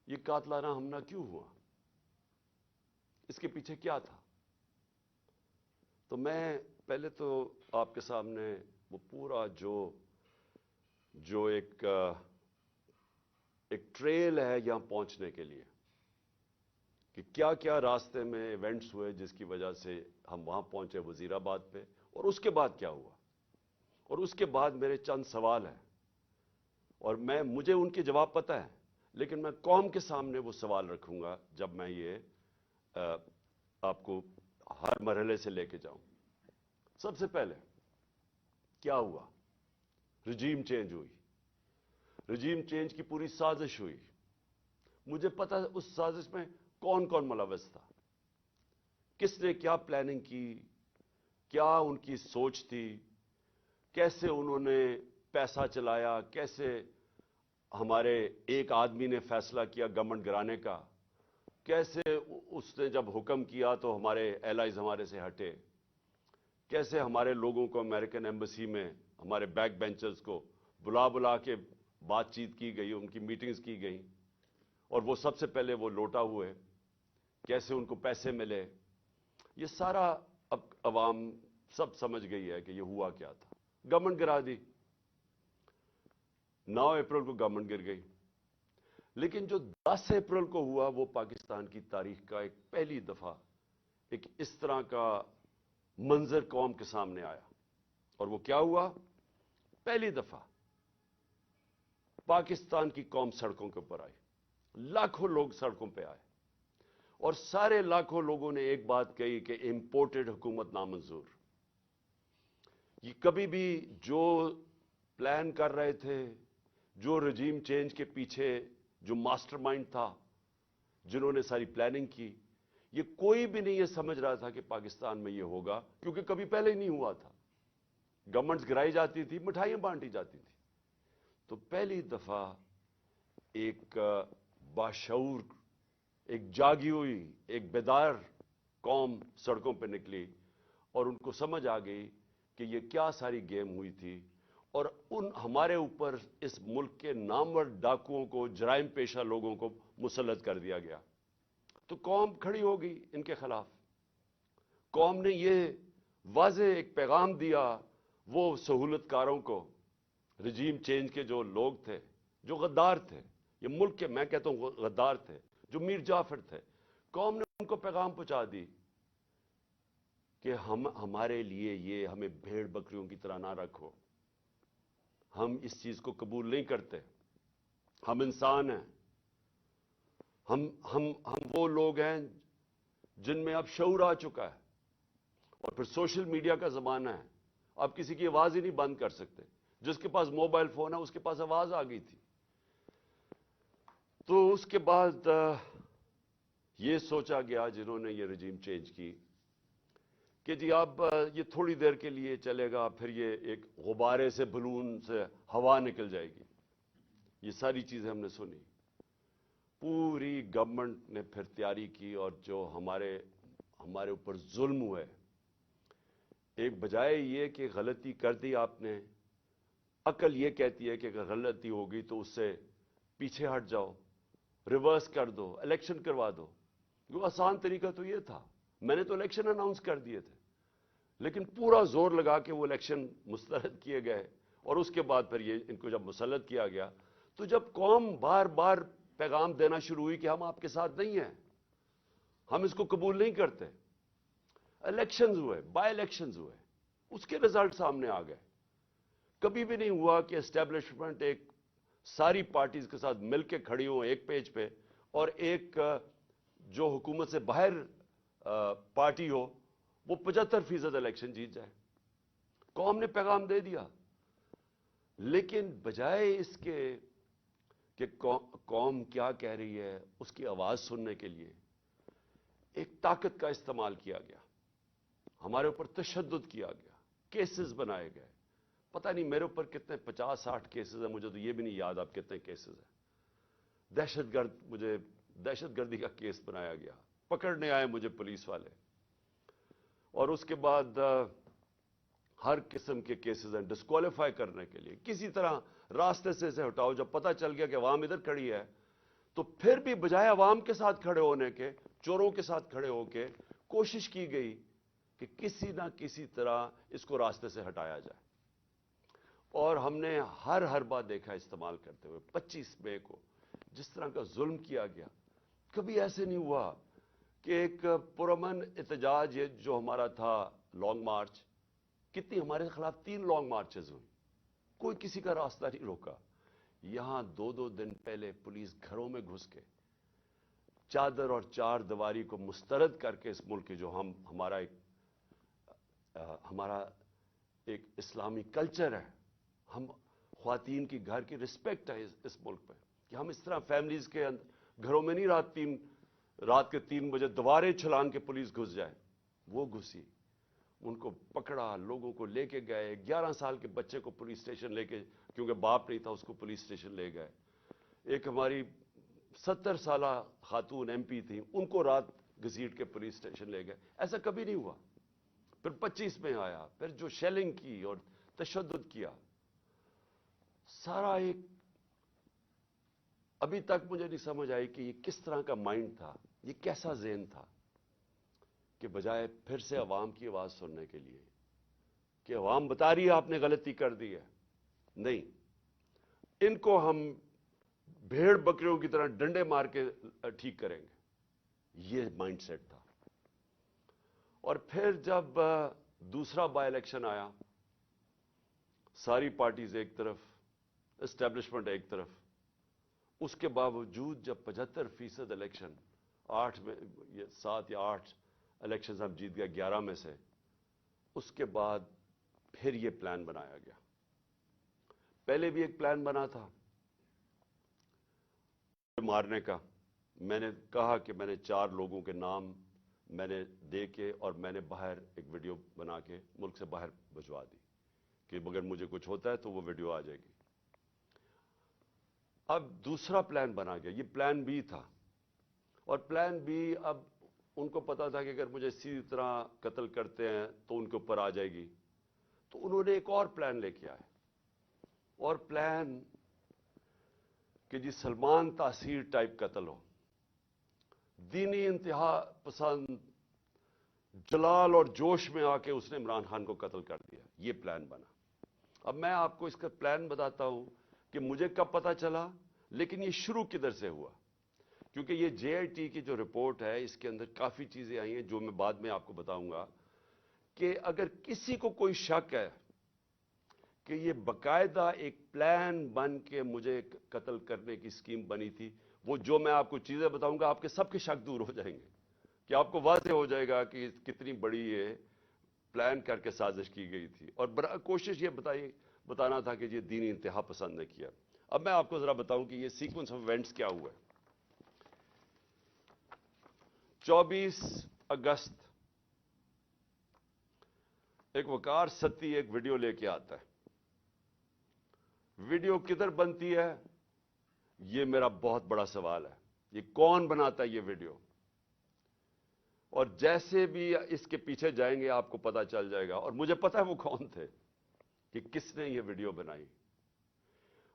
یہ قاتلانہ حملہ کیوں ہوا؟ اس کے پیچھے کیا تھا؟ تو میں پہلے تو آپ کے سامنے وہ پورا جو ایک ٹریل ہے یہاں پہنچنے کے لیے کہ کیا کیا راستے میں ایونٹس ہوئے جس کی وجہ سے ہم وہاں پہنچے وزیر آباد پہ، اور اس کے بعد کیا ہوا، اور اس کے بعد میرے چند سوال ہیں، اور مجھے ان کے جواب پتہ ہے، لیکن میں قوم کے سامنے وہ سوال رکھوں گا جب میں یہ آپ کو ہر مرحلے سے لے کے جاؤں۔ سب سے پہلے کیا ہوا؟ رجیم چینج ہوئی، رجیم چینج کی پوری سازش ہوئی۔ مجھے پتا اس سازش میں کون کون ملوث تھا، کس نے کیا پلاننگ کی، کیا ان کی سوچ تھی، کیسے انہوں نے پیسہ چلایا، کیسے ہمارے ایک آدمی نے فیصلہ کیا گورنمنٹ گرانے کا، کیسے اس نے جب حکم کیا تو ہمارے ایلائز ہمارے سے ہٹے، کیسے ہمارے لوگوں کو امریکن ایمبیسی میں ہمارے بیک بینچرز کو بلا کے بات چیت کی گئی، ان کی میٹنگز کی گئیں، اور وہ سب سے پہلے وہ لوٹا ہوئے، کیسے ان کو پیسے ملے، یہ سارا اب عوام سب سمجھ گئی ہے کہ یہ ہوا کیا تھا۔ گورنمنٹ گرا دی، 9 اپریل کو گورنمنٹ گر گئی، لیکن جو 10 اپریل کو ہوا وہ پاکستان کی تاریخ کا ایک پہلی دفعہ ایک اس طرح کا منظر قوم کے سامنے آیا، اور وہ کیا ہوا؟ پہلی دفعہ پاکستان کی قوم سڑکوں کے اوپر آئی، لاکھوں لوگ سڑکوں پہ آئے، اور سارے لاکھوں لوگوں نے ایک بات کہی کہ امپورٹڈ حکومت نامنظور۔ یہ کبھی بھی جو پلان کر رہے تھے، جو رجیم چینج کے پیچھے جو ماسٹر مائنڈ تھا، جنہوں نے ساری پلاننگ کی، یہ کوئی بھی نہیں یہ سمجھ رہا تھا کہ پاکستان میں یہ ہوگا، کیونکہ کبھی پہلے ہی نہیں ہوا تھا۔ گورنمنٹس گرائی جاتی تھی، مٹھائیاں بانٹی جاتی تھی، تو پہلی دفعہ ایک باشعور، ایک جاگی ہوئی، ایک بیدار قوم سڑکوں پہ نکلی، اور ان کو سمجھ آ گئی کہ یہ کیا ساری گیم ہوئی تھی، اور ان ہمارے اوپر اس ملک کے نامور ڈاکوؤں کو، جرائم پیشہ لوگوں کو مسلط کر دیا گیا۔ تو قوم کھڑی ہو گئی ان کے خلاف۔ قوم نے یہ واضح ایک پیغام دیا وہ سہولت کاروں کو، رجیم چینج کے جو لوگ تھے، جو غدار تھے، یہ ملک کے میں کہتا ہوں غدار تھے، جو میر جعفر تھے، قوم نے ان کو پیغام پہنچا دی کہ ہمارے لیے یہ ہمیں بھیڑ بکریوں کی طرح نہ رکھو، ہم اس چیز کو قبول نہیں کرتے، ہم انسان ہیں، ہم وہ لوگ ہیں جن میں اب شعور آ چکا ہے، اور پھر سوشل میڈیا کا زمانہ ہے، اب کسی کی آواز ہی نہیں بند کر سکتے، جس کے پاس موبائل فون ہے اس کے پاس آواز آ گئی تھی۔ تو اس کے بعد یہ سوچا گیا جنہوں نے یہ رجیم چینج کی کہ جی اب یہ تھوڑی دیر کے لیے چلے گا، پھر یہ ایک غبارے سے، بلون سے ہوا نکل جائے گی۔ یہ ساری چیزیں ہم نے سنی، پوری گورنمنٹ نے پھر تیاری کی، اور جو ہمارے اوپر ظلم ہوئے، ایک بجائے یہ کہ غلطی کر دی آپ نے، عقل یہ کہتی ہے کہ اگر غلطی ہوگی تو اس سے پیچھے ہٹ جاؤ، ریورس کر دو، الیکشن کروا دو۔ جو آسان طریقہ تو یہ تھا، میں نے تو الیکشن اناؤنس کر دیے تھے، لیکن پورا زور لگا کے وہ الیکشن مسترد کیے گئے، اور اس کے بعد پھر یہ ان کو جب مسلط کیا گیا، تو جب قوم بار بار پیغام دینا شروع ہوئی کہ ہم آپ کے ساتھ نہیں ہیں، ہم اس کو قبول نہیں کرتے، الیکشنز ہوئے، بائی الیکشنز ہوئے، اس کے رزلٹ سامنے آ گئے۔ کبھی بھی نہیں ہوا کہ اسٹیبلشمنٹ ایک ساری پارٹیز کے ساتھ مل کے کھڑی ہوں ایک پیج پہ، اور ایک جو حکومت سے باہر پارٹی ہو وہ 75% الیکشن جیت جائے۔ قوم نے پیغام دے دیا، لیکن بجائے اس کے کہ قوم کیا کہہ رہی ہے اس کی آواز سننے کے لیے، ایک طاقت کا استعمال کیا گیا، ہمارے اوپر تشدد کیا گیا، کیسز بنائے گئے۔ پتہ نہیں میرے اوپر کتنے 50-60 کیسز ہیں، مجھے تو یہ بھی نہیں یاد اب کتنے کیسز ہیں۔ مجھے دہشت گردی کا کیس بنایا گیا، پکڑنے آئے مجھے پولیس والے، اور اس کے بعد ہر قسم کے کیسز ہیں ڈسکوالیفائی کرنے کے لیے، کسی طرح راستے سے اسے ہٹاؤ۔ جب پتہ چل گیا کہ عوام ادھر کھڑی ہے تو پھر بھی بجائے عوام کے ساتھ کھڑے ہونے کے، چوروں کے ساتھ کھڑے ہو کے کوشش کی گئی کہ کسی نہ کسی طرح اس کو راستے سے ہٹایا جائے، اور ہم نے ہر بار دیکھا استعمال کرتے ہوئے 25 مئی کو جس طرح کا ظلم کیا گیا. کبھی ایسے نہیں ہوا کہ ایک پرامن احتجاج یہ جو ہمارا تھا لانگ مارچ، کتنی ہمارے خلاف 3 لانگ مارچز ہوئی، کوئی کسی کا راستہ نہیں روکا. یہاں 2 دن پہلے پولیس گھروں میں گھس کے چادر اور چار دیواری کو مسترد کر کے اس ملک کے جو ہمارا ایک اسلامی کلچر ہے، ہم خواتین کی گھر کی رسپیکٹ ہے اس ملک پہ، کہ ہم اس طرح فیملیز کے گھروں میں نہیں رات کے 3 بجے دوبارے چھلانگ کے پولیس گھس جائے. وہ گھسی، ان کو پکڑا، لوگوں کو لے کے گئے، 11 سال کے بچے کو پولیس اسٹیشن لے کے، کیونکہ باپ نہیں تھا اس کو پولیس اسٹیشن لے گئے. ایک ہماری 70 سالہ خاتون ایم پی تھیں، ان کو رات گھسیٹ کے پولیس اسٹیشن لے گئے. ایسا کبھی نہیں ہوا. پھر 25 میں آیا، پھر جو شیلنگ کی اور تشدد کیا، سارا ایک ابھی تک مجھے نہیں سمجھ آئی کہ یہ کس طرح کا مائنڈ تھا، یہ کیسا ذہن تھا کہ بجائے پھر سے عوام کی آواز سننے کے لیے کہ عوام بتا رہی ہے آپ نے غلطی کر دی ہے، نہیں، ان کو ہم بھیڑ بکریوں کی طرح ڈنڈے مار کے ٹھیک کریں گے، یہ مائنڈ سیٹ تھا. اور پھر جب دوسرا بائی الیکشن آیا، ساری پارٹیز ایک طرف، اسٹیبلشمنٹ ایک طرف، اس کے باوجود جب 75% الیکشن 7 یا 8 الیکشنز ہم جیت گئے 11 میں سے، اس کے بعد پھر یہ پلان بنایا گیا. پہلے بھی ایک پلان بنا تھا مارنے کا. میں نے کہا کہ میں نے 4 لوگوں کے نام میں نے دے کے اور میں نے باہر ایک ویڈیو بنا کے ملک سے باہر بھجوا دی کہ اگر مجھے کچھ ہوتا ہے تو وہ ویڈیو آ جائے گی. اب دوسرا پلان بنا گیا، یہ پلان بی تھا، اور پلان بی اب ان کو پتا تھا کہ اگر مجھے اسی طرح قتل کرتے ہیں تو ان کے اوپر آ جائے گی، تو انہوں نے ایک اور پلان لے کے آئے، اور پلان کہ جی سلمان تاثیر ٹائپ قتل ہو، دینی انتہا پسند جلال اور جوش میں آ کے اس نے عمران خان کو قتل کر دیا. یہ پلان بنا. اب میں آپ کو اس کا پلان بتاتا ہوں کہ مجھے کب پتا چلا، لیکن یہ شروع کدھر سے ہوا. کیونکہ یہ جے آئی ٹی کی جو رپورٹ ہے اس کے اندر کافی چیزیں آئی ہیں جو میں بعد میں آپ کو بتاؤں گا، کہ اگر کسی کو کوئی شک ہے کہ یہ باقاعدہ ایک پلان بن کے مجھے قتل کرنے کی اسکیم بنی تھی، وہ جو میں آپ کو چیزیں بتاؤں گا آپ کے سب کے شک دور ہو جائیں گے، کہ آپ کو واضح ہو جائے گا کہ کتنی بڑی یہ پلان کر کے سازش کی گئی تھی، اور کوشش یہ بتانا تھا کہ یہ دینی انتہا پسند نے کیا. اب میں آپ کو ذرا بتاؤں کہ یہ سیکوینس آف ایونٹس کیا ہوا ہے. 24 اگست ایک وقار ستی ایک ویڈیو لے کے آتا ہے. ویڈیو کدھر بنتی ہے یہ میرا بہت بڑا سوال ہے. یہ کون بناتا ہے یہ ویڈیو؟ اور جیسے بھی اس کے پیچھے جائیں گے آپ کو پتا چل جائے گا، اور مجھے پتا ہے وہ کون تھے، کہ کس نے یہ ویڈیو بنائی.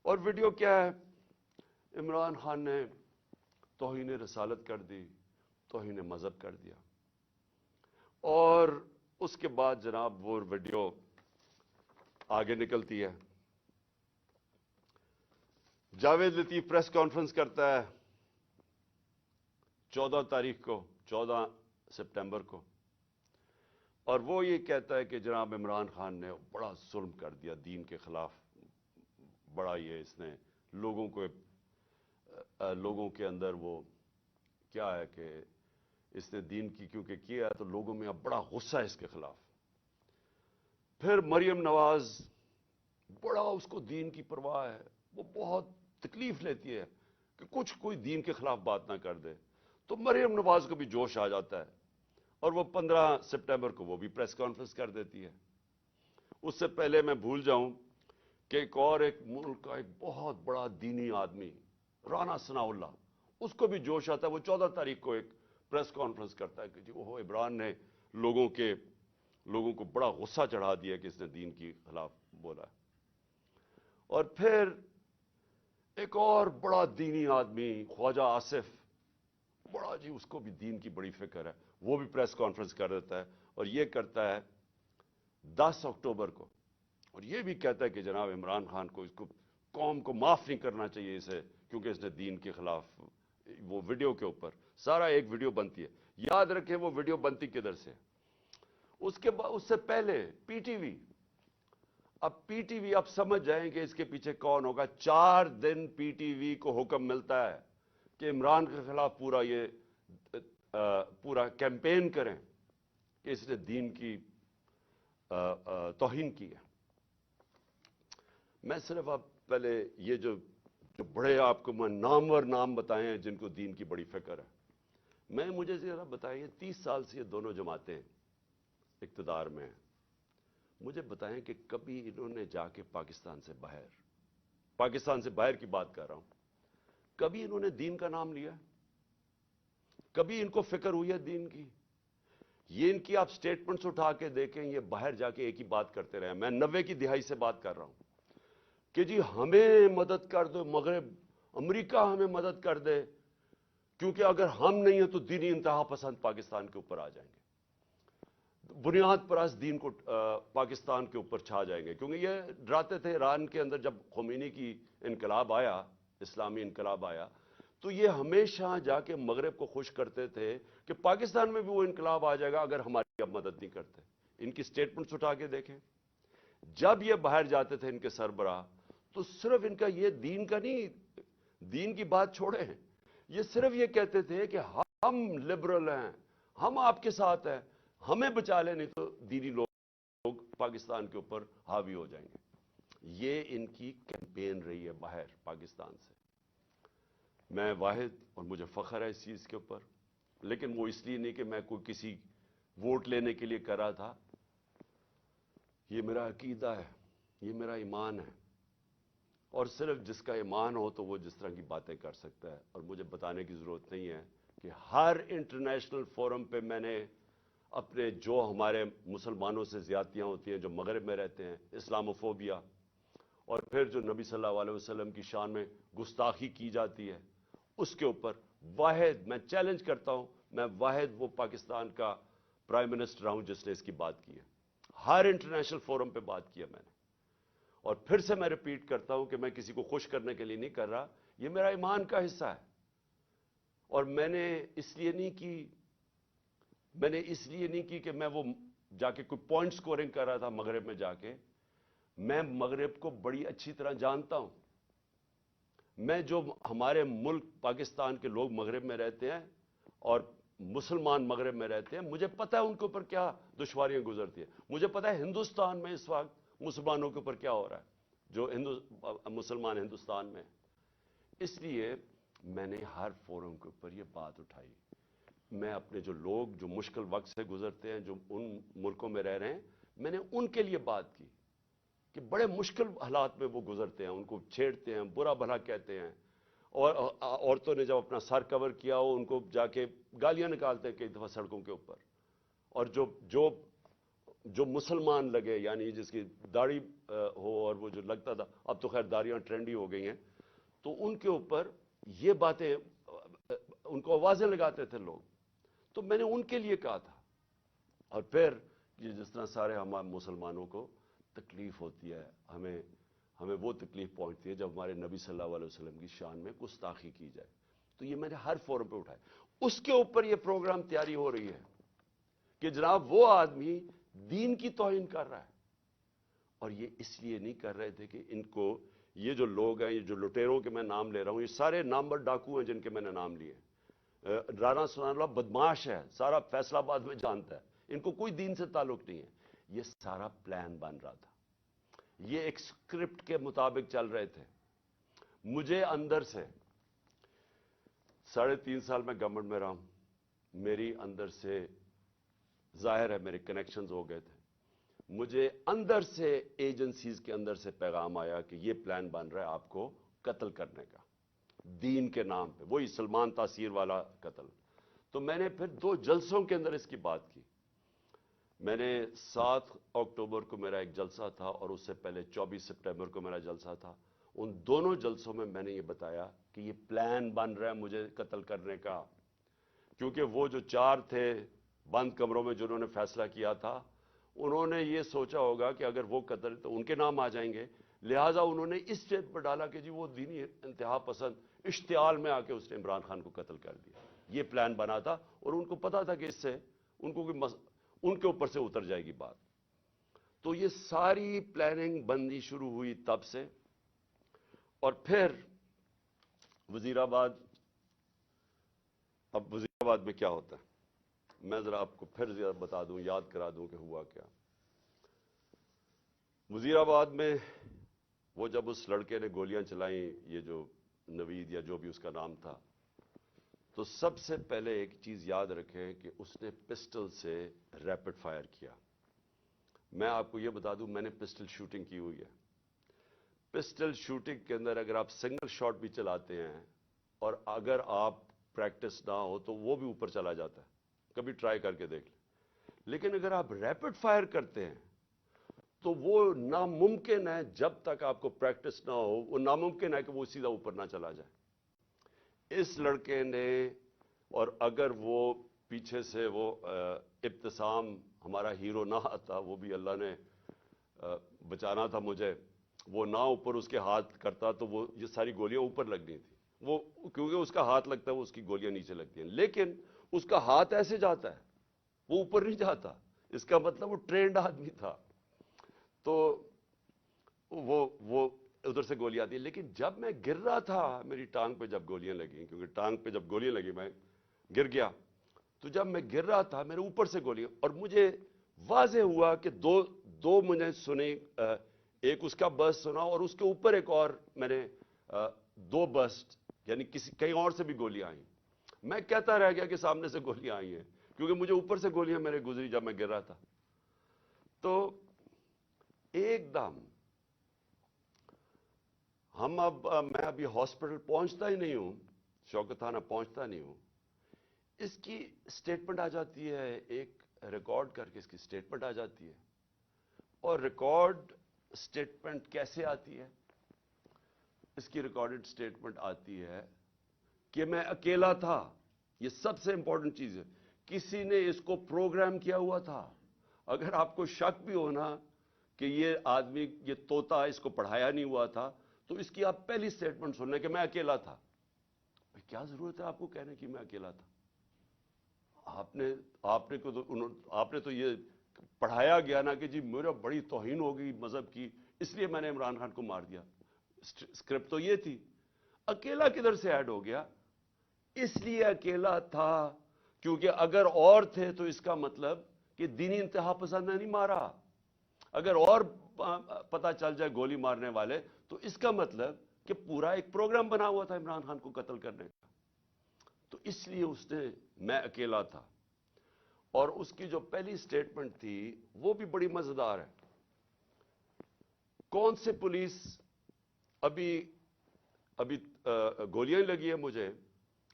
اور ویڈیو کیا ہے؟ عمران خان نے توہین رسالت کر دی، توہین مذہب کر دیا، اور اس کے بعد جناب وہ ویڈیو آگے نکلتی ہے. جاوید لطیف پریس کانفرنس کرتا ہے 14 سپٹمبر کو، اور وہ یہ کہتا ہے کہ جناب عمران خان نے بڑا ظلم کر دیا دین کے خلاف، بڑا یہ اس نے لوگوں کے اندر وہ کیا ہے کہ اس نے دین کی کیونکہ کیا ہے تو لوگوں میں اب بڑا غصہ ہے اس کے خلاف. پھر مریم نواز، بڑا اس کو دین کی پرواہ ہے، وہ بہت تکلیف لیتی ہے کہ کوئی دین کے خلاف بات نہ کر دے، تو مریم نواز کو بھی جوش آ جاتا ہے، اور وہ 15 سپٹمبر کو وہ بھی پریس کانفرنس کر دیتی ہے. اس سے پہلے میں بھول جاؤں کہ ایک ملک کا ایک بہت بڑا دینی آدمی رانا ثناء اللہ، اس کو بھی جوش آتا ہے، وہ 14 تاریخ کو ایک پریس کانفرنس کرتا ہے کہ جی وہ عمران نے لوگوں کو بڑا غصہ چڑھا دیا کہ اس نے دین کے خلاف بولا. اور پھر ایک اور بڑا دینی آدمی ख्वाजा आसिफ, बड़ा जी, उसको भी दीन की बड़ी फिक्र है, वो भी प्रेस कॉन्फ्रेंस कर देता है और ये करता है 10 अक्टूबर को, और ये भी कहता है कि जनाब इमरान खान को, इसको कौम को माफ नहीं करना चाहिए इसे, क्योंकि इसने दीन के खिलाफ, वो वीडियो के ऊपर सारा एक वीडियो बनती है. याद रखें वो वीडियो बनती किधर से. उसके बाद, उससे पहले पीटीवी, अब पीटीवी, आप समझ जाएं कि इसके पीछे कौन होगा. 4 दिन पीटीवी को हुक्म मिलता है कि इमरान के खिलाफ पूरा कैंपेन करें कि इसने दीन की तौहीन की है. मैं सिर्फ आप पहले ये जो बड़े आपको मैं नामवर नाम बताए हैं जिनको दीन की बड़ी फिक्र है, मुझे जरा बताइए, 30 साल से ये दोनों जमातें इक्तदार में हैं, मुझे बताएं कि कभी इन्होंने जाके पाकिस्तान से बाहर की बात कर रहा हूं, कभी इन्होंने दीन का नाम लिया? कभी इनको फिक्र हुई है दीन की? ये इनकी आप स्टेटमेंट्स उठा के देखें, ये बाहर जाके एक ही बात करते रहे. मैं 90 की दिहाई से बात कर रहा हूं कि जी हमें मदद कर दो मगरब, अमेरिका हमें मदद कर दे, क्योंकि अगर हम नहीं है तो दीनी इंतहा पसंद पाकिस्तान के ऊपर आ जाएंगे, बुनियाद परस्त दीन को पाकिस्तान के ऊपर छा जाएंगे. क्योंकि ये डराते थे ईरान के अंदर जब खोमेनी की इनकलाब आया, इस्लामी इनकलाब आया, तो ये हमेशा जाके मगरब को खुश करते थे कि पाकिस्तान में भी वो इनकलाब आ जाएगा अगर हमारी अब मदद नहीं करते. इनकी स्टेटमेंट्स उठा के देखें, जब ये बाहर जाते थे इनके सरबराह, तो सिर्फ इनका ये दीन का नहीं, दीन की बात छोड़े, ये सिर्फ ये कहते थे कि हम लिबरल हैं, हम आपके साथ हैं, हमें बचा ले, नहीं तो दीनी लोग पाकिस्तान के ऊपर हावी हो जाएंगे. ये इनकी कैंपेन रही है बाहर पाकिस्तान से. मैं वाहिद, और मुझे फख्र है इस चीज़ के ऊपर, लेकिन वो इसलिए नहीं कि मैं कोई किसी वोट लेने के लिए कर रहा था. ये मेरा अकीदा है, ये मेरा ईमान है, और सिर्फ जिसका ईमान हो तो वो जिस तरह की बातें कर सकता है. और मुझे बताने की ज़रूरत नहीं है कि हर इंटरनेशनल फोरम पे मैंने अपने, जो हमारे मुसलमानों से ज़्यादतियाँ होती हैं जो मगरब में रहते हैं, इस्लामोफोबिया, और फिर जो नबी सल्लल्लाहु अलैहि वसल्लम की शान में गुस्ताखी की जाती है, उसके ऊपर वाहिद, मैं चैलेंज करता हूं, मैं वाहिद वो पाकिस्तान का प्राइम मिनिस्टर हूं जिसने इसकी बात की है. हर इंटरनेशनल फोरम पे बात की है मैंने, और फिर से मैं रिपीट करता हूं कि मैं किसी को खुश करने के लिए नहीं कर रहा, ये मेरा ईमान का हिस्सा है. और मैंने इसलिए नहीं की कि मैं वो जाके कोई पॉइंट स्कोरिंग कर रहा था मगरब में जाके. मैं मगरब को बड़ी अच्छी तरह जानता हूं. मैं, जो हमारे मुल्क पाकिस्तान के लोग मगरब में रहते हैं और मुसलमान मगरब में रहते हैं, मुझे पता है उनके ऊपर क्या दुश्वारियां गुजरती है. मुझे पता है हिंदुस्तान में इस वक्त मुसलमानों के ऊपर क्या हो रहा है, जो मुसलमान हिंदुस्तान में. इसलिए मैंने हर फोरम के ऊपर ये बात उठाई. मैं अपने जो लोग जो मुश्किल वक्त से गुजरते हैं, जो उन मुल्कों में रह रहे हैं, मैंने उनके लिए बात की कि बड़े मुश्किल हालात में वो गुजरते हैं, उनको छेड़ते हैं, बुरा भला कहते हैं, और औरतों ने जब अपना सर कवर किया हो उनको जाके गालियां निकालते हैं कई दफ़ा सड़कों के ऊपर. और जो मुसलमान लगे, यानी जिसकी दाढ़ी हो, और वो जो लगता था, अब तो खैर दाढ़ियां ट्रेंडी हो गई हैं, तो उनके ऊपर ये बातें, उनको आवाज़ें लगाते थे लोग. तो मैंने उनके लिए कहा था. और फिर ये जिस तरह सारे हमारे मुसलमानों को तकलीफ होती है, हमें वो तकलीफ पहुंचती है जब हमारे नबी सल्लल्लाहु अलैहि वसल्लम की शान में गुस्ताखी की जाए, तो ये मैंने हर फोरम पे उठाया. उसके ऊपर ये प्रोग्राम तैयारी हो रही है कि जनाब वो आदमी दीन की तौहीन कर रहा है. और ये इसलिए नहीं कर रहे थे कि इनको, ये जो लोग हैं, ये जो लुटेरों के मैं नाम ले रहा हूं, ये सारे नामवर डाकू हैं जिनके मैंने नाम लिए. राना सुनाला बदमाश है, सारा फैसलाबाद में जानता है, इनको कोई दीन से ताल्लुक नहीं है. ये सारा प्लान बन रहा था, ये एक स्क्रिप्ट के मुताबिक चल रहे थे. मुझे अंदर से 3.5 साल में गवर्नमेंट में रहा हूं, मेरी अंदर से, जाहिर है मेरे कनेक्शंस हो गए थे, मुझे अंदर से, एजेंसीज के अंदर से पैगाम आया कि ये प्लान बन रहा है आपको कत्ल करने का, दीन के नाम पे, वही सलमान तासीर वाला कत्ल. तो मैंने फिर 2 जलसों के अंदर इसकी बात की. मैंने 7 अक्टूबर को मेरा एक जलसा था, और उससे पहले 24 सितंबर को मेरा जलसा था. उन दोनों जलसों में मैंने ये बताया कि ये प्लान बन रहा है मुझे कत्ल करने का, क्योंकि वो जो 4 थे बंद कमरों में जिन्होंने फैसला किया था, उन्होंने ये सोचा होगा कि अगर वो कत्ल तो उनके नाम आ जाएंगे, लिहाजा उन्होंने इस स्टेप पर डाला कि जी वो दीनी इंतहा पसंद इश्तियाल में आके उसने इमरान खान को कत्ल कर दिया। ये प्लान बना था और उनको पता था कि इससे उनको उनके ऊपर से उतर जाएगी बात। तो ये सारी प्लानिंग बननी शुरू हुई तब से। और फिर वजीराबाद, अब वजीराबाद में क्या होता है मैं जरा आपको फिर बता दूं, याद करा दूं कि हुआ क्या। वजीराबाद में वो जब उस लड़के ने गोलियां चलाई, ये जो नवीद या जो भी उसका नाम था, तो सबसे पहले एक चीज याद रखें कि उसने पिस्टल से रैपिड फायर किया। मैं आपको ये बता दूं, मैंने पिस्टल शूटिंग की हुई है। पिस्टल शूटिंग के अंदर अगर आप सिंगल शॉट भी चलाते हैं और अगर आप प्रैक्टिस ना हो तो वो भी ऊपर चला जाता है, कभी ट्राई करके देख लें। लेकिन अगर आप रैपिड फायर करते हैं तो वो नामुमकिन है, जब तक आपको प्रैक्टिस ना हो वो नामुमकिन है कि वो सीधा ऊपर ना चला जाए। इस लड़के ने, और अगर वो पीछे से वो इब्तिसाम हमारा हीरो ना आता, वो भी अल्लाह ने बचाना था मुझे, वो ना ऊपर उसके हाथ करता तो वो ये सारी गोलियां ऊपर लगनी थी। वो क्योंकि उसका हाथ लगता है वो उसकी गोलियां नीचे लगती हैं, लेकिन उसका हाथ ऐसे जाता है, वो ऊपर नहीं जाता। इसका मतलब वो ट्रेंड आदमी था, तो वो उधर से गोली आती है। लेकिन जब मैं गिर रहा था, मेरी टांग पे जब गोलियां लगी, क्योंकि टांग पे जब गोलियां लगी मैं गिर गया, तो जब मैं गिर रहा था मेरे ऊपर से गोलियां, और मुझे वाज़े हुआ कि दो मुझे सुने, एक उसका बस्ट सुना और उसके ऊपर एक और मैंने 2 बस्ट, यानी किसी कहीं और से भी गोलियां आई। मैं कहता रह गया कि सामने से गोलियां आई हैं, क्योंकि मुझे ऊपर से गोलियां मेरे गुजरी जब मैं गिर रहा था। तो एकदम मैं अभी हॉस्पिटल पहुंचता ही नहीं हूं, शौकत थाना पहुंचता नहीं हूं, इसकी स्टेटमेंट आ जाती है, एक रिकॉर्ड करके इसकी स्टेटमेंट आ जाती है। और रिकॉर्ड स्टेटमेंट कैसे आती है? इसकी रिकॉर्डेड स्टेटमेंट आती है कि मैं अकेला था। यह सबसे इंपॉर्टेंट चीज है, किसी ने इसको प्रोग्राम किया हुआ था। अगर आपको शक भी हो ना कि ये आदमी, ये तोता इसको पढ़ाया नहीं हुआ था, तो इसकी आप पहली स्टेटमेंट सुनना कि मैं अकेला था। भाई क्या जरूरत है आपको कहने की मैं अकेला था? आपने तो ये पढ़ाया गया ना कि जी मेरा बड़ी तौहीन हो गई मजहब की, इसलिए मैंने इमरान खान को मार दिया। स्क्रिप्ट तो ये थी। अकेला किधर से ऐड हो गया? इसलिए अकेला था क्योंकि अगर और थे तो इसका मतलब कि दीनी इंतहा पसंद ने नहीं मारा। अगर और पता चल जाए गोली मारने वाले, तो इसका मतलब कि पूरा एक प्रोग्राम बना हुआ था इमरान खान को कत्ल करने का। तो इसलिए उसने, मैं अकेला था। और उसकी जो पहली स्टेटमेंट थी वो भी बड़ी मजेदार है। कौन से पुलिस, अभी गोलियां लगी है मुझे,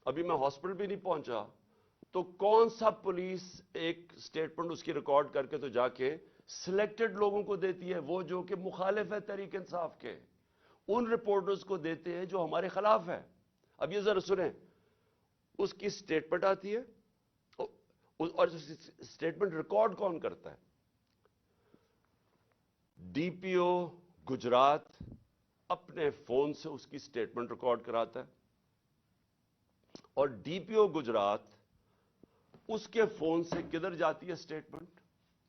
अभी मैं हॉस्पिटल भी नहीं पहुंचा, तो कौन सा पुलिस एक स्टेटमेंट उसकी रिकॉर्ड करके तो जाके सिलेक्टेड लोगों को देती है, वो जो कि मुखालिफ है तहरीक इंसाफ के, उन रिपोर्टर्स को देते हैं जो हमारे खिलाफ है। अब ये जरा सुने, उसकी स्टेटमेंट आती है और स्टेटमेंट रिकॉर्ड कौन करता है? डीपीओ गुजरात अपने फोन से उसकी स्टेटमेंट रिकॉर्ड कराता है, और डीपीओ गुजरात उसके फोन से किधर जाती है स्टेटमेंट,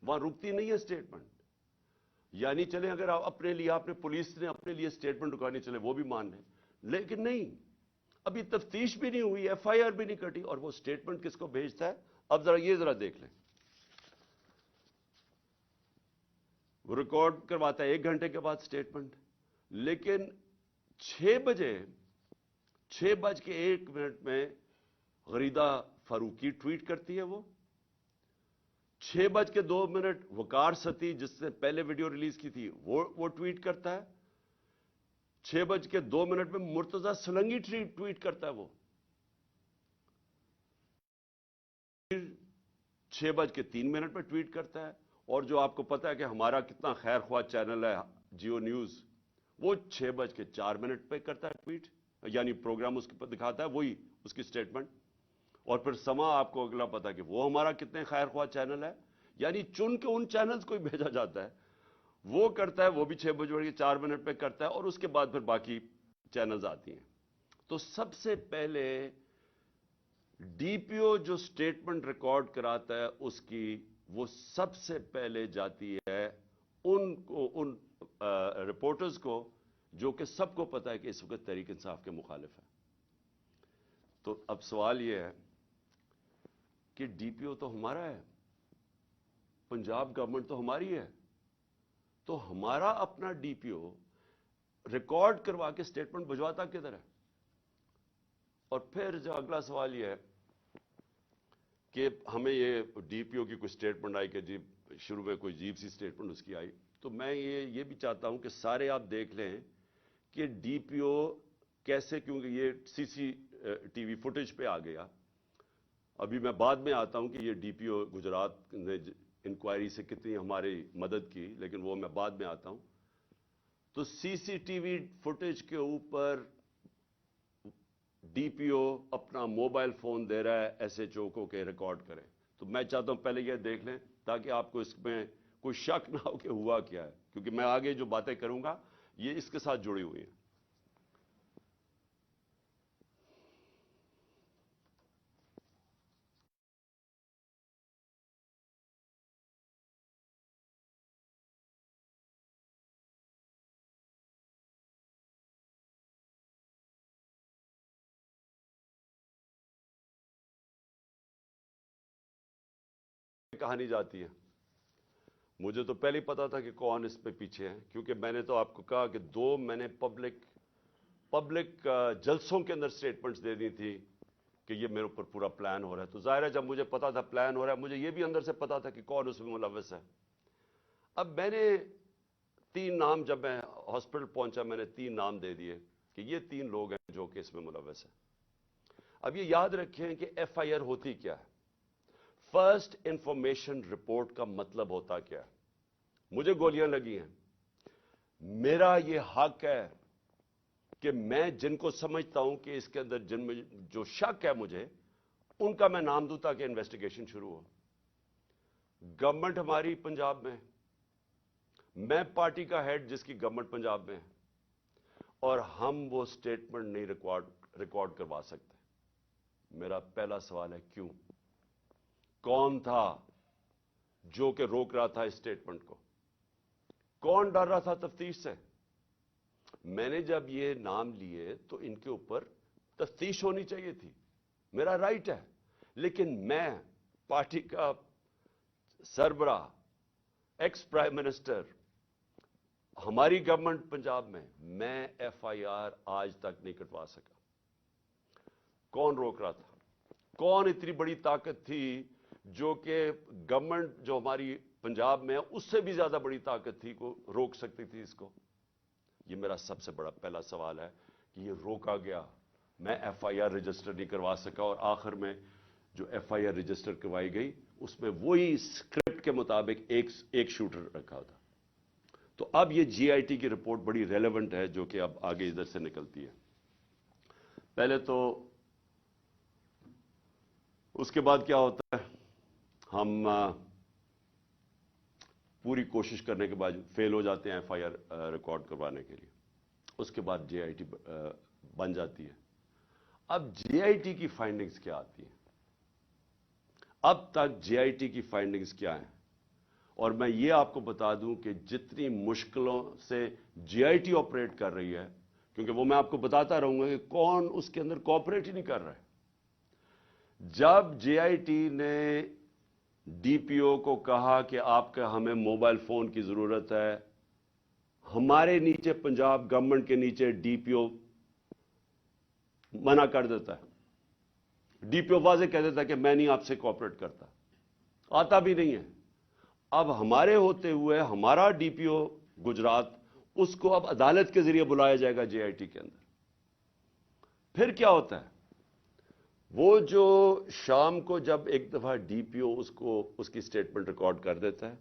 वहां रुकती नहीं है स्टेटमेंट। यानी चले अगर आप अपने लिए, आपने पुलिस ने अपने लिए स्टेटमेंट रुकानी, चले वो भी मान लें, लेकिन नहीं, अभी तफ्तीश भी नहीं हुई, एफआईआर भी नहीं कटी, और वो स्टेटमेंट किसको भेजता है? अब जरा देख लें। वो रिकॉर्ड करवाता है 1 घंटे के बाद स्टेटमेंट, लेकिन 6:01 में गरीदा फारूकी ट्वीट करती है। वो 6:02 वकार सती, जिसने पहले वीडियो रिलीज की थी, वो ट्वीट करता है। 6:02 में मुर्तजा सलंगी ट्वीट करता है। वो 6:03 में ट्वीट करता है। और जो आपको पता है कि हमारा कितना खैर ख्वाह चैनल है जियो न्यूज, وہ 6:04 پہ کرتا ہے ٹویٹ، یعنی پروگرام اس کے پر دکھاتا ہے وہی اس کی سٹیٹمنٹ، اور پھر سما آپ کو اگلا پتا کہ وہ ہمارا کتنے خیر خواہ چینل ہے، یعنی چن کے ان چینلز کو ہی بھیجا جاتا ہے، وہ کرتا ہے، وہ بھی 6:04 پہ کرتا ہے، اور اس کے بعد پھر باقی چینلز آتی ہیں۔ تو سب سے پہلے ڈی پی او جو سٹیٹمنٹ ریکارڈ کراتا ہے اس کی، وہ سب سے پہلے جاتی ہے ان رپورٹرز کو جو کہ سب کو پتا ہے کہ اس وقت تحریک انصاف کے مخالف ہے۔ تو اب سوال یہ ہے کہ ڈی پی او تو ہمارا ہے، پنجاب گورنمنٹ تو ہماری ہے، تو ہمارا اپنا ڈی پی او ریکارڈ کروا کے سٹیٹمنٹ بھجواتا کدھر ہے؟ اور پھر جو اگلا سوال یہ ہے کہ ہمیں یہ ڈی پی او کی کوئی سٹیٹمنٹ آئی کہ جی شروع میں کوئی عجیب سی سٹیٹمنٹ اس کی آئی، تو میں یہ بھی چاہتا ہوں کہ سارے آپ دیکھ لیں کہ ڈی پی او کیسے، کیونکہ یہ سی سی ٹی وی فوٹیج پہ آ گیا، ابھی میں بعد میں آتا ہوں کہ یہ ڈی پی او گجرات نے انکوائری سے کتنی ہماری مدد کی، لیکن وہ میں بعد میں آتا ہوں۔ تو سی سی ٹی وی فوٹیج کے اوپر ڈی پی او اپنا موبائل فون دے رہا ہے ایس ایچ او کو کہ ریکارڈ کریں، تو میں چاہتا ہوں پہلے یہ دیکھ لیں تاکہ آپ کو اس میں کوئی شک نہ ہو کہ ہوا کیا ہے، کیونکہ میں آگے جو باتیں کروں گا یہ اس کے ساتھ جڑی ہوئی ہیں۔ کہانی جاتی ہے، مجھے تو پہلے ہی پتا تھا کہ کون اس پہ پیچھے ہے، کیونکہ میں نے تو آپ کو کہا کہ میں نے پبلک جلسوں کے اندر سٹیٹمنٹس دے دی تھی کہ یہ میرے اوپر پورا پلان ہو رہا ہے۔ تو ظاہر ہے جب مجھے پتا تھا پلان ہو رہا ہے، مجھے یہ بھی اندر سے پتا تھا کہ کون اس میں ملوث ہے۔ اب میں نے 3 نام، جب میں ہاسپٹل پہنچا میں نے 3 نام دے دیے کہ یہ 3 لوگ ہیں جو کہ اس میں ملوث ہیں۔ اب یہ یاد رکھیں کہ ایف آئی آر ہوتی کیا ہے، فرسٹ انفارمیشن رپورٹ کا مطلب ہوتا کیا ہے؟ مجھے گولیاں لگی ہیں، میرا یہ حق ہے کہ میں جن کو سمجھتا ہوں کہ اس کے اندر جن میں جو شک ہے مجھے، ان کا میں نام دوں تاکہ انویسٹیگیشن شروع ہو۔ گورنمنٹ ہماری پنجاب میں، میں پارٹی کا ہیڈ جس کی گورنمنٹ پنجاب میں ہے، اور ہم وہ سٹیٹمنٹ نہیں ریکارڈ کروا سکتے۔ میرا پہلا سوال ہے کیوں؟ کون تھا جو کہ روک رہا تھا اس سٹیٹمنٹ کو؟ کون ڈر رہا تھا تفتیش سے؟ میں نے جب یہ نام لیے تو ان کے اوپر تفتیش ہونی چاہیے تھی، میرا رائٹ ہے، لیکن میں پارٹی کا سربراہ، ایکس پرائم منسٹر، ہماری گورنمنٹ پنجاب میں ایف آئی آر آج تک نہیں کٹوا سکا۔ کون روک رہا تھا؟ کون اتنی بڑی طاقت تھی جو کہ گورنمنٹ جو ہماری پنجاب میں ہے اس سے بھی زیادہ بڑی طاقت تھی کو روک سکتی تھی اس کو؟ یہ میرا سب سے بڑا پہلا سوال ہے کہ یہ روکا گیا، میں ایف آئی آر رجسٹر نہیں کروا سکا، اور آخر میں جو ایف آئی آر رجسٹر کروائی گئی اس میں وہی اسکرپٹ کے مطابق ایک شوٹر رکھا تھا۔ تو اب یہ جی آئی ٹی کی رپورٹ بڑی ریلیونٹ ہے جو کہ اب آگے ادھر سے نکلتی ہے۔ پہلے تو اس کے بعد کیا ہوتا ہے، ہم پوری کوشش کرنے کے بعد فیل ہو جاتے ہیں ایف آئی آر ریکارڈ کروانے کے لیے، اس کے بعد جے آئی ٹی بن جاتی ہے۔ اب جے آئی ٹی کی فائنڈنگز کیا آتی ہیں؟ اب تک جے آئی ٹی کی فائنڈنگز کیا ہیں؟ اور میں یہ آپ کو بتا دوں کہ جتنی مشکلوں سے جے آئی ٹی آپریٹ کر رہی ہے، کیونکہ وہ میں آپ کو بتاتا رہوں گا کہ کون اس کے اندر کوآپریٹ ہی نہیں کر رہا ہے۔ جب جے آئی ٹی نے ڈی پی او کو کہا کہ آپ کا ہمیں موبائل فون کی ضرورت ہے، ہمارے نیچے پنجاب گورنمنٹ کے نیچے ڈی پی او منع کر دیتا ہے، ڈی پی او واضح کہہ دیتا ہے کہ میں نہیں آپ سے کوآپریٹ کرتا، آتا بھی نہیں ہے۔ اب ہمارے ہوتے ہوئے ہمارا ڈی پی او گجرات، اس کو اب عدالت کے ذریعے بلایا جائے گا جے آئی ٹی کے اندر۔ پھر کیا ہوتا ہے؟ وہ جو شام کو جب ایک دفعہ ڈی پی او اس کی سٹیٹمنٹ ریکارڈ کر دیتا ہے،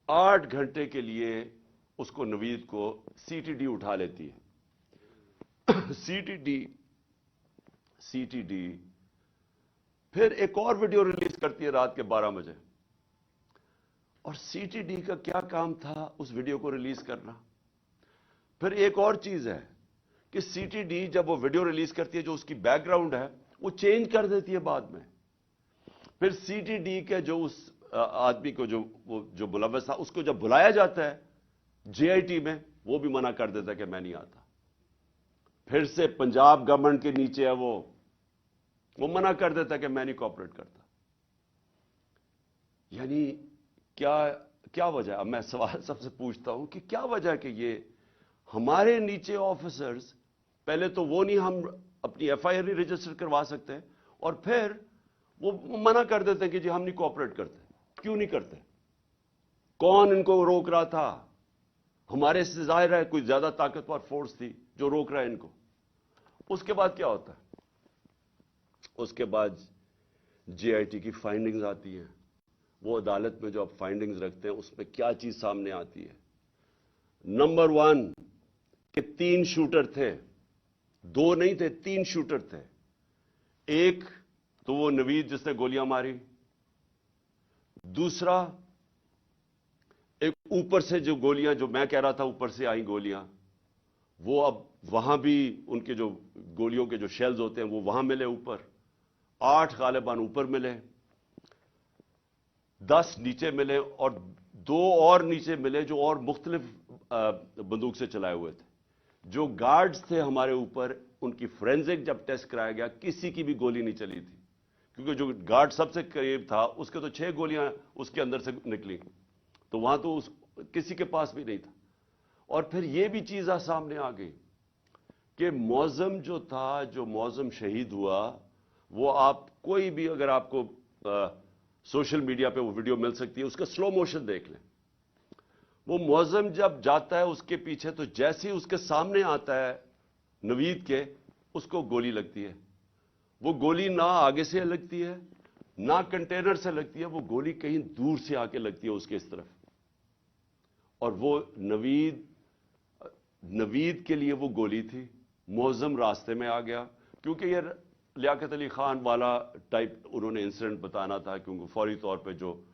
8 گھنٹے کے لیے उसको नवीद को सीटीडी उठा लेती है। सीटीडी फिर एक और वीडियो रिलीज करती है रात के 12 बजे। और सीटीडी का क्या काम था उस वीडियो को रिलीज करना। फिर एक और चीज है कि सीटीडी जब वो वीडियो रिलीज करती है, जो उसकी बैकग्राउंड है वो चेंज कर देती है बाद में। फिर सीटीडी के जो उस आदमी को जो मुलव्वस था, उसको जब बुलाया जाता है जेआईटी में, वो भी मना कर देता है कि मैं नहीं आता। फिर से पंजाब गवर्नमेंट के नीचे है वो मना कर देता है कि मैं नहीं कोऑपरेट करता। यानी क्या वजह? अब मैं सवाल सबसे पूछता हूं कि क्या वजह है कि ये हमारे नीचे ऑफिसर्स, पहले तो वो नहीं, हम अपनी एफआईआर नहीं रजिस्टर करवा सकते, और फिर वो मना कर देते हैं कि जी हम नहीं कोऑपरेट करते। क्यों नहीं करते? कौन इनको रोक रहा था? हमारे से जाहिर है कोई ज्यादा ताकतवर फोर्स थी जो रोक रहा है इनको। उसके बाद क्या होता है? उसके बाद जेआईटी की फाइंडिंग्स आती हैं। वो अदालत में जो आप फाइंडिंग्स रखते हैं उसमें क्या चीज सामने आती है? नंबर 1 कि 3 शूटर थे, 2 नहीं थे, 3 शूटर थे। एक तो वो नवीद जिसने गोलियां मारी, दूसरा एक ऊपर से जो गोलियां, जो मैं कह रहा था ऊपर से आई गोलियां, वो अब वहां भी उनके जो गोलियों के जो शेल्स होते हैं वो वहां मिले ऊपर। 8 गालिबान ऊपर मिले, 10 नीचे मिले, और 2 और नीचे मिले जो और मुख्तलिफ बंदूक से चलाए हुए थे। जो गार्ड्स थे हमारे ऊपर, उनकी फोरेंसिक जब टेस्ट कराया गया, किसी की भी गोली नहीं चली थी, क्योंकि जो गार्ड सबसे करीब था उसके तो 6 गोलियां उसके अंदर से निकली, तो वहां तो किसी के पास भी नहीं था। और फिर यह भी चीज सामने आ गई कि मौजम जो था, जो मौजम शहीद हुआ, वो आप कोई भी, अगर आपको सोशल मीडिया पे वो वीडियो मिल सकती है, उसका स्लो मोशन देख लें। वो मौजम जब जाता है उसके पीछे, तो जैसे ही उसके सामने आता है नवीद के, उसको गोली लगती है। वो गोली ना आगे से लगती है ना कंटेनर से लगती है, वो गोली कहीं दूर से आके लगती है उसके इस तरफ। और वो नवीद के लिए वो गोली थी। मौजम रास्ते में आ गया, क्योंकि ये लियाकत अली खान वाला टाइप उन्होंने इंसिडेंट बताना था, क्योंकि फौरी तौर पे जो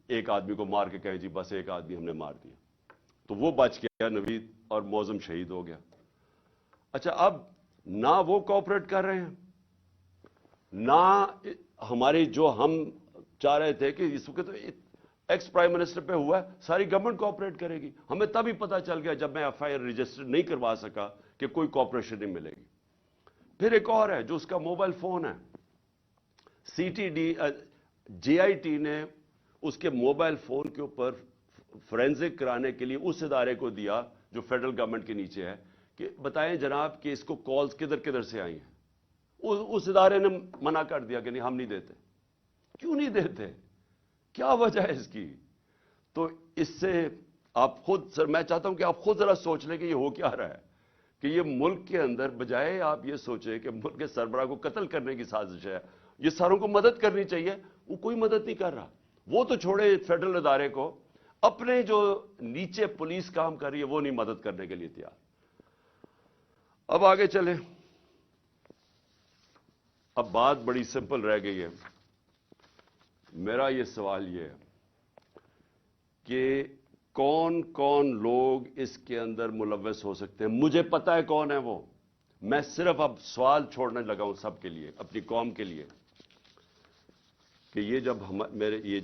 एक आदमी को मार के कहे जी बस एक आदमी हमने मार दिया, तो वो बच गया नवीद, और मौजम शहीद हो गया। अच्छा, अब ना वो कोऑपरेट कर रहे हैं, ना हमारे जो हम चाह रहे थे कि इस वक्त तो एक्स प्राइम मिनिस्टर पे हुआ है, सारी गवर्नमेंट कोऑपरेट करेगी। हमें तभी पता चल गया जब मैं एफआईआर रजिस्टर नहीं करवा सका कि कोई कोऑपरेशन नहीं मिलेगी। फिर एक और है जो उसका मोबाइल फोन है। सीटीडी जेआईटी ने उसके मोबाइल फोन के ऊपर फोरेंसिक कराने के लिए उस इदारे को दिया जो फेडरल गवर्नमेंट के नीचे है, कि बताएं जनाब कि इसको कॉल्स किधर किधर से आई हैं। उस इदारे ने मना कर दिया कि नहीं हम नहीं देते। क्यों नहीं देते? क्या वजह है इसकी? तो इससे आप खुद, सर मैं चाहता हूं कि आप खुद जरा सोच लें कि ये हो क्या रहा है, कि ये मुल्क के अंदर, बजाय आप ये सोचें कि मुल्क के सरबराह को कत्ल करने की साजिश है, ये सारों को मदद करनी चाहिए, वो कोई मदद नहीं कर रहा। वो तो छोड़े फेडरल इदारे को, अपने जो नीचे पुलिस काम कर रही है वो नहीं मदद करने के लिए तैयार। अब आगे चले। अब बात बड़ी सिंपल रह गई है। मेरा ये सवाल ये है कि कौन कौन लोग इसके अंदर मुलव्वस हो सकते हैं। मुझे पता है कौन है वो, मैं सिर्फ अब सवाल छोड़ने लगा हूं सबके लिए, अपनी कौम के लिए, कि ये जब मेरे ये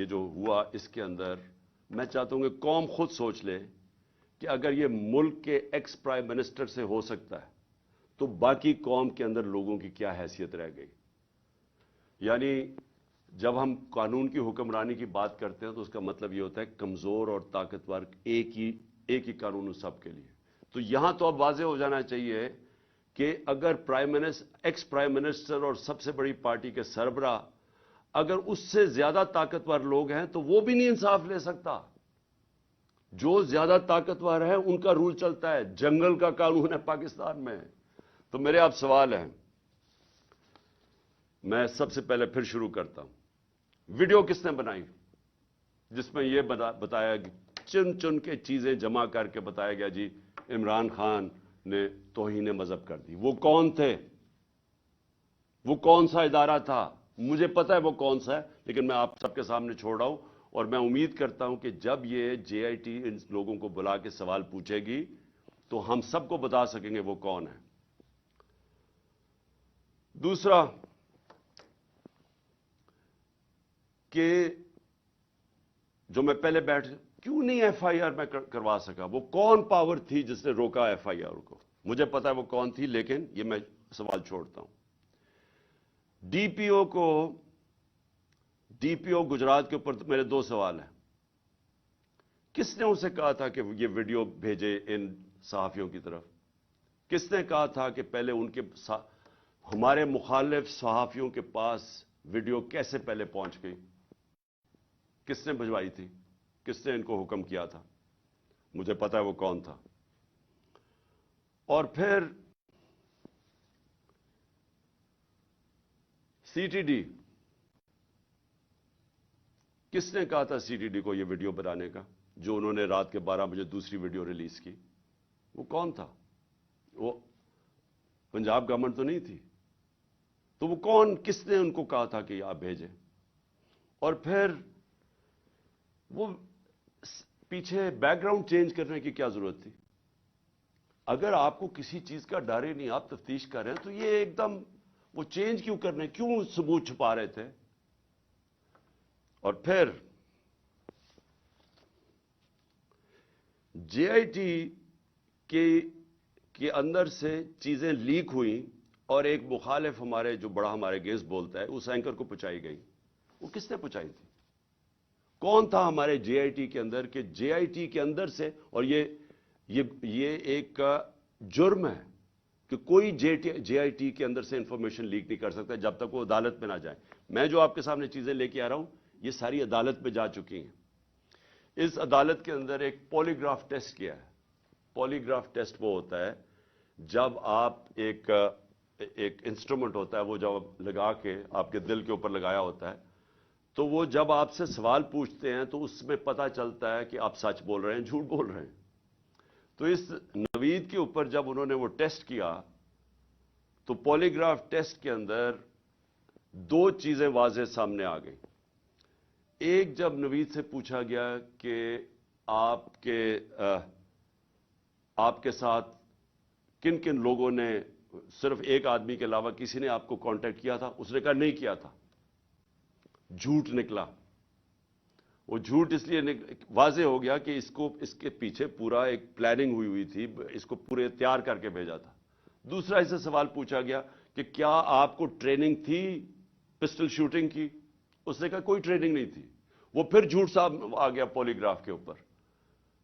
जो हुआ, इसके अंदर मैं चाहता हूं कि कौम खुद सोच ले कि अगर ये मुल्क के एक्स प्राइम मिनिस्टर से हो सकता है तो बाकी कौम के अंदर लोगों की क्या हैसियत रह गई। यानी जब हम कानून की हुक्मरानी की बात करते हैं तो उसका मतलब ये होता है कमजोर और ताकतवर एक ही कानून सबके लिए। तो यहां तो अब वाज़ेह हो जाना चाहिए कि अगर एक्स प्राइम मिनिस्टर और सबसे बड़ी पार्टी के सरबराह अगर उससे ज्यादा ताकतवर लोग हैं तो वो भी नहीं इंसाफ ले सकता। जो ज्यादा ताकतवर है उनका रूल चलता है, जंगल का कानून है पाकिस्तान में। तो मेरे आप सवाल हैं, मैं सबसे पहले फिर शुरू करता हूं। वीडियो किसने बनाई जिसमें यह बताया چن چن کے چیزیں جمع کر کے بتایا گیا جی عمران خان نے توہین مذہب کر دی. وہ کون تھے؟ وہ کون سا ادارہ تھا؟ مجھے پتہ ہے وہ کون سا ہے، لیکن میں آپ سب کے سامنے چھوڑ رہا ہوں، اور میں امید کرتا ہوں کہ جب یہ جے آئی ٹی ان لوگوں کو بلا کے سوال پوچھے گی تو ہم سب کو بتا سکیں گے وہ کون ہے. دوسرا کہ جو میں پہلے کیوں نہیں ایف آئی آر میں کروا سکا؟ وہ کون پاور تھی جس نے روکا ایف آئی آر کو؟ مجھے پتا ہے وہ کون تھی، لیکن یہ میں سوال چھوڑتا ہوں. ڈی پی او گجرات کے اوپر میرے دو سوال ہیں. کس نے اسے کہا تھا کہ یہ ویڈیو بھیجے ان صحافیوں کی طرف؟ کس نے کہا تھا کہ پہلے ان کے ہمارے مخالف صحافیوں کے پاس ویڈیو کیسے پہلے پہنچ گئی؟ کس نے بھجوائی تھی؟ کس نے ان کو حکم کیا تھا؟ مجھے پتا ہے وہ کون تھا. اور پھر سی ٹی ڈی، کس نے کہا تھا سی ٹی ڈی کو یہ ویڈیو بنانے کا جو انہوں نے رات کے 12 بجے دوسری ویڈیو ریلیز کی؟ وہ کون تھا؟ وہ پنجاب گورنمنٹ تو نہیں تھی. تو وہ کون، کس نے ان کو کہا تھا کہ آپ بھیجیں؟ اور پھر وہ پیچھے بیک گراؤنڈ چینج کرنے کی کیا ضرورت تھی؟ اگر آپ کو کسی چیز کا ڈر ہی نہیں، آپ تفتیش کر رہے ہیں، تو یہ ایک دم وہ چینج کیوں کرنے، کیوں ثبوت چھپا رہے تھے؟ اور پھر جے آئی ٹی کے اندر سے چیزیں لیک ہوئیں اور ایک مخالف ہمارے جو بڑا ہمارے گیس بولتا ہے اس اینکر کو پہنچائی گئی. وہ کس نے پہنچائی تھی؟ کون تھا ہمارے جے آئی ٹی کے اندر کہ جے آئی ٹی کے اندر سے، اور یہ ایک جرم ہے کہ کوئی جے آئی ٹی کے اندر سے انفارمیشن لیک نہیں کر سکتا جب تک وہ عدالت میں نہ جائے. میں جو آپ کے سامنے چیزیں لے کے آ رہا ہوں یہ ساری عدالت میں جا چکی ہیں. اس عدالت کے اندر ایک پولی گراف ٹیسٹ کیا ہے. پولی گراف ٹیسٹ وہ ہوتا ہے جب آپ ایک انسٹرومنٹ ہوتا ہے وہ جب لگا کے آپ کے دل کے اوپر لگایا ہوتا ہے، تو وہ جب آپ سے سوال پوچھتے ہیں تو اس میں پتہ چلتا ہے کہ آپ سچ بول رہے ہیں جھوٹ بول رہے ہیں. تو اس نوید کے اوپر جب انہوں نے وہ ٹیسٹ کیا تو پولی گراف ٹیسٹ کے اندر دو چیزیں واضح سامنے آ گئیں. ایک، جب نوید سے پوچھا گیا کہ آپ کے ساتھ کن کن لوگوں نے، صرف ایک آدمی کے علاوہ کسی نے آپ کو کانٹیکٹ کیا تھا؟ اس نے کہا نہیں کیا تھا. جھوٹ نکلا. وہ جھوٹ اس لیے واضح ہو گیا کہ اس کے پیچھے پورا ایک پلاننگ ہوئی تھی، اس کو پورے تیار کر کے بھیجا تھا. دوسرا، اسے سوال پوچھا گیا کہ کیا آپ کو ٹریننگ تھی پسٹل شوٹنگ کی؟ اس نے کہا کوئی ٹریننگ نہیں تھی. وہ پھر جھوٹ صاحب آ گیا پولی گراف کے اوپر،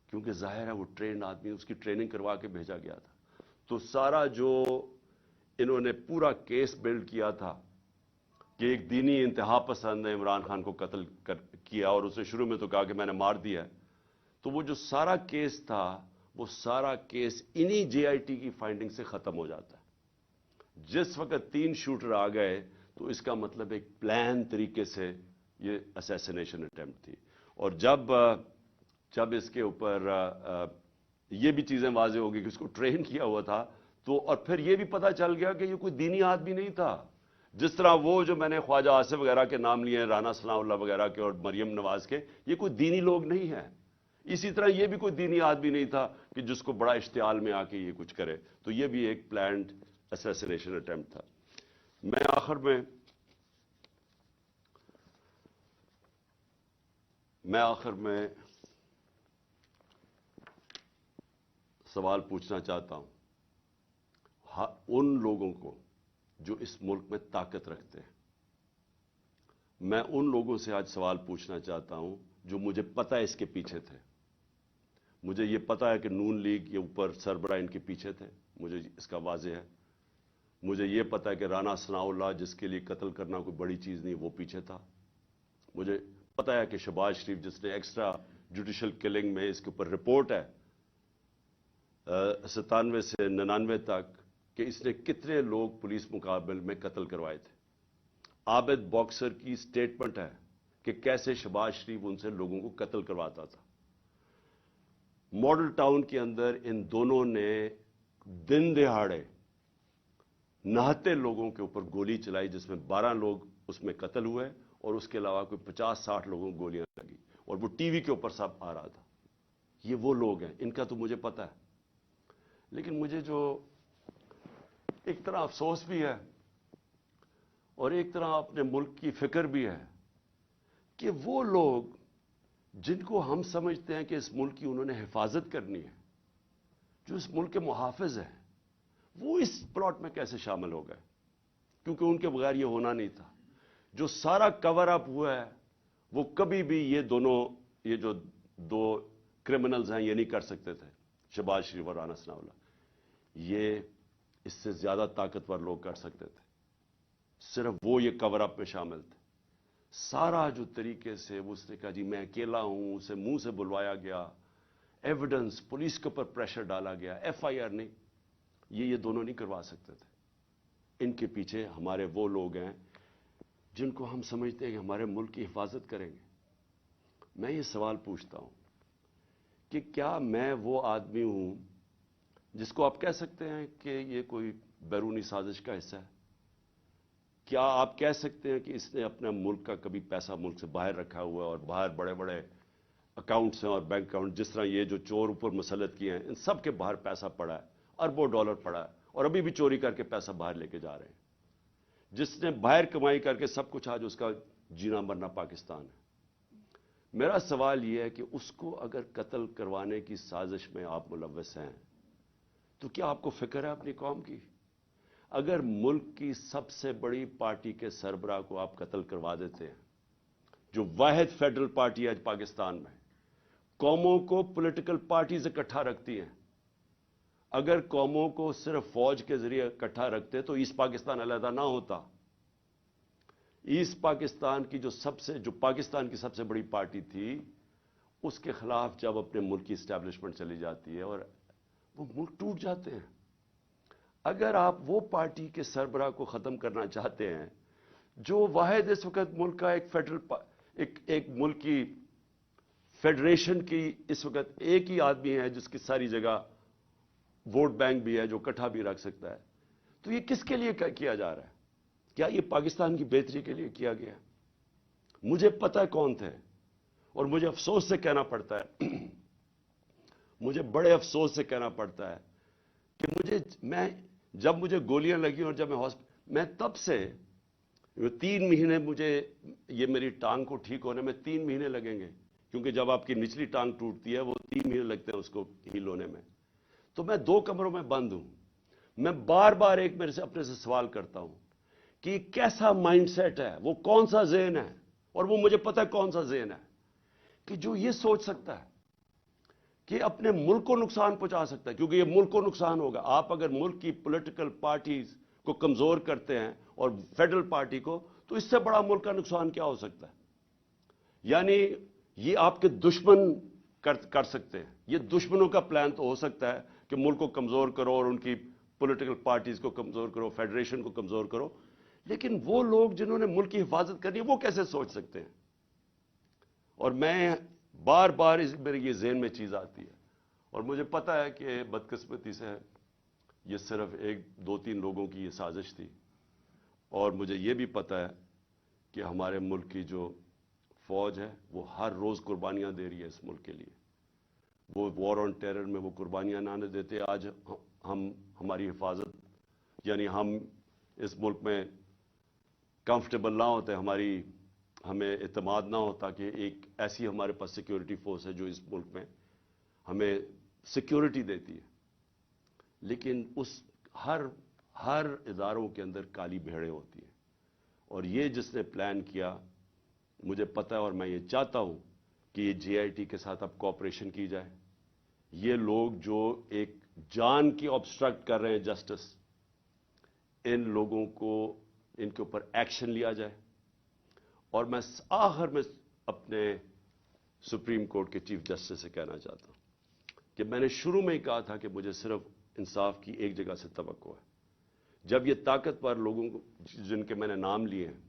کیونکہ ظاہر ہے وہ ٹرینڈ آدمی، اس کی ٹریننگ کروا کے بھیجا گیا تھا. تو سارا جو انہوں نے پورا کیس بلڈ کیا تھا کہ ایک دینی انتہا پسند نے عمران خان کو قتل کیا، اور اسے شروع میں تو کہا کہ میں نے مار دیا ہے، تو وہ جو سارا کیس تھا وہ سارا کیس انہی جے آئی ٹی کی فائنڈنگ سے ختم ہو جاتا ہے. جس وقت 3 شوٹر آ گئے تو اس کا مطلب ایک پلان طریقے سے یہ اسیسینیشن اٹیمپٹ تھی. اور جب اس کے اوپر یہ بھی چیزیں واضح ہو گئی کہ اس کو ٹرین کیا ہوا تھا، تو اور پھر یہ بھی پتہ چل گیا کہ یہ کوئی دینی آدمی نہیں تھا. جس طرح وہ جو میں نے خواجہ آصف وغیرہ کے نام لیے ہیں، رانا ثناء اللہ وغیرہ کے اور مریم نواز کے، یہ کوئی دینی لوگ نہیں ہیں. اسی طرح یہ بھی کوئی دینی آدمی نہیں تھا کہ جس کو بڑا اشتعال میں آ کے یہ کچھ کرے. تو یہ بھی ایک پلانڈ اسیسینیشن اٹیمپٹ تھا. میں آخر میں سوال پوچھنا چاہتا ہوں ان لوگوں کو جو اس ملک میں طاقت رکھتے ہیں. میں ان لوگوں سے آج سوال پوچھنا چاہتا ہوں جو مجھے پتہ ہے اس کے پیچھے تھے. مجھے یہ پتہ ہے کہ نون لیگ کے اوپر سربراہ ان کے پیچھے تھے، مجھے اس کا واضح ہے. مجھے یہ پتہ ہے کہ رانا ثناء اللہ جس کے لیے قتل کرنا کوئی بڑی چیز نہیں، وہ پیچھے تھا. مجھے پتہ ہے کہ شہباز شریف جس نے ایکسٹرا جوڈیشل کلنگ میں اس کے اوپر رپورٹ ہے 97 سے 99 تک کہ اس نے کتنے لوگ پولیس مقابل میں قتل کروائے تھے. عابد باکسر کی سٹیٹمنٹ ہے کہ کیسے شہباز شریف ان سے لوگوں کو قتل کرواتا تھا. मॉडल टाउन के अंदर इन दोनों ने दिन दिहाड़े नहाते लोगों के ऊपर गोली चलाई, जिसमें 12 लोग उसमें कत्ल हुए और उसके अलावा कोई 50-60 लोगों को गोलियां लगी, और वो टीवी के ऊपर सब आ रहा था। ये वो लोग हैं, इनका तो मुझे पता है। लेकिन मुझे जो एक तरह अफसोस भी है और एक तरह अपने मुल्क की फिक्र भी है कि वो लोग जिनको हम समझते हैं कि इस मुल्क की उन्होंने हिफाजत करनी है, जो इस मुल्क के मुहाफिज हैं, वो इस प्लॉट में कैसे शामिल हो गए, क्योंकि उनके बगैर ये होना नहीं था। जो सारा कवर अप हुआ है वो कभी भी ये जो दो क्रिमिनल्स हैं ये नहीं कर सकते थे, शहबाज शरीफ और राना सनाउल्लाह। ये इससे ज्यादा ताकतवर लोग कर सकते थे, सिर्फ वो ये कवर अप में शामिल थे। सारा जो तरीके से उसने कहा जी मैं अकेला हूं, उसे मुंह से बुलवाया गया, एविडेंस पुलिस के ऊपर प्रेशर डाला गया, एफआईआर नहीं, ये दोनों नहीं करवा सकते थे। इनके पीछे हमारे वो लोग हैं जिनको हम समझते हैं कि हमारे मुल्क की हिफाजत करेंगे। मैं ये सवाल पूछता हूं कि क्या मैं वो आदमी हूं जिसको आप कह सकते हैं कि ये कोई बैरूनी साजिश का हिस्सा है? क्या आप कह सकते हैं कि इसने अपना मुल्क का कभी पैसा मुल्क से बाहर रखा हुआ है और बाहर बड़े बड़े अकाउंट्स हैं और बैंक अकाउंट, जिस तरह ये जो चोर ऊपर मुसल्लत किए हैं, इन सब के बाहर पैसा पड़ा है, अरबों डॉलर पड़ा है, और अभी भी चोरी करके पैसा बाहर लेके जा रहे हैं। जिसने बाहर कमाई करके सब कुछ, आज उसका जीना मरना पाकिस्तान है। मेरा सवाल यह है कि उसको अगर कत्ल करवाने की साजिश में आप मुलव्वस हैं तो क्या आपको फिक्र है अपनी कौम की? अगर मुल्क की सबसे बड़ी पार्टी के सरबराह को आप कत्ल करवा देते हैं, जो वाहिद फेडरल पार्टी आज पाकिस्तान में कौमों को पॉलिटिकल पार्टीज इकट्ठा रखती हैं, अगर कौमों को सिर्फ फौज के जरिए इकट्ठा रखते तो ईस्ट पाकिस्तान अलहदा ना होता। ईस्ट पाकिस्तान की जो पाकिस्तान की सबसे बड़ी पार्टी थी, उसके खिलाफ जब अपने मुल्क की इस्टेब्लिशमेंट चली जाती है और वो मुल्क टूट जाते हैं। अगर आप वो पार्टी के सरबराह को खत्म करना चाहते हैं जो वाहिद इस वक्त मुल्क का एक मुल्क की फेडरेशन की इस वक्त एक ही आदमी है जिसकी सारी जगह वोट बैंक भी है, जो इकट्ठा भी रख सकता है, तो ये किसके लिए किया जा रहा है? क्या ये पाकिस्तान की बेहतरी के लिए किया गया? मुझे पता है कौन थे, और मुझे अफसोस से कहना पड़ता है मुझे बड़े अफसोस से कहना पड़ता है कि जब मुझे गोलियां लगी और जब मैं तब से 3 महीने, मुझे ये मेरी टांग को ठीक होने में 3 महीने लगेंगे, क्योंकि जब आपकी निचली टांग टूटती है वो 3 महीने लगते हैं उसको हील होने में। तो मैं 2 कमरों में बंद हूं। मैं बार बार अपने से सवाल करता हूं कि कैसा माइंडसेट है, वो कौन सा ज़हन है, और वो मुझे पता है कौन सा ज़हन है कि जो ये सोच सकता है कि अपने मुल्क को नुकसान पहुंचा सकता है, क्योंकि ये मुल्क को नुकसान होगा। आप अगर मुल्क की पॉलिटिकल पार्टीज को कमजोर करते हैं और फेडरल पार्टी को, तो इससे बड़ा मुल्क का नुकसान क्या हो सकता है? यानी ये आपके दुश्मन कर सकते हैं। ये दुश्मनों का प्लान तो हो सकता है कि मुल्क को कमजोर करो और उनकी पॉलिटिकल पार्टीज को कमजोर करो, फेडरेशन को कमजोर करो, लेकिन वो लोग जिन्होंने मुल्क की हिफाजत करनी है वो कैसे सोच सकते हैं? और मैं बार बार मेरे ये ज़हन में चीज़ आती है, और मुझे पता है कि बदकिस्मती से ये सिर्फ 1-2-3 लोगों की ये साजिश थी, और मुझे ये भी पता है कि हमारे मुल्क की जो फौज है वो हर रोज़ कुर्बानियाँ दे रही है इस मुल्क के लिए। वो वॉर ऑन टेरर में वो कुर्बानियाँ ना देते, आज हमारी हिफाजत, यानी हम इस मुल्क में कंफर्टेबल ना होते, हमें इत्मीनान ना होता कि एक ऐसी हमारे पास सिक्योरिटी फोर्स है जो इस मुल्क में हमें सिक्योरिटी देती है। लेकिन उस हर इदारों के अंदर काली भेड़ें होती हैं, और ये जिसने प्लान किया, मुझे पता है और मैं ये चाहता हूं कि ये JIT के साथ अब कोऑपरेशन की जाए। ये लोग जो एक जान की ऑब्स्ट्रक्ट कर रहे हैं जस्टिस, इन लोगों को, इनके ऊपर एक्शन लिया जाए। और मैं आखिर में अपने सुप्रीम कोर्ट के चीफ जस्टिस से कहना चाहता हूं कि मैंने शुरू में ही कहा था कि मुझे सिर्फ इंसाफ की एक जगह से तवक्को है। जब ये ताकतवर लोगों को, जिनके मैंने नाम लिए हैं,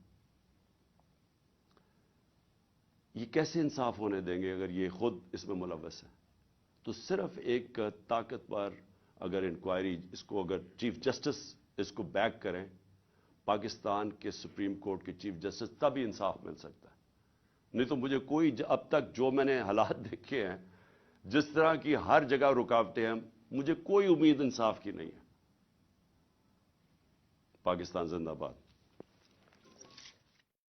ये कैसे इंसाफ होने देंगे अगर ये खुद इसमें मुलव्वस है? تو صرف ایک طاقتور اگر انکوائری اس کو اگر چیف جسٹس اس کو بیک کریں پاکستان کے سپریم کورٹ کے چیف جسٹس تب ہی انصاف مل سکتا ہے. نہیں تو مجھے کوئی اب تک جو میں نے حالات دیکھے ہیں جس طرح کی ہر جگہ رکاوٹیں ہیں مجھے کوئی امید انصاف کی نہیں ہے. پاکستان زندہ باد.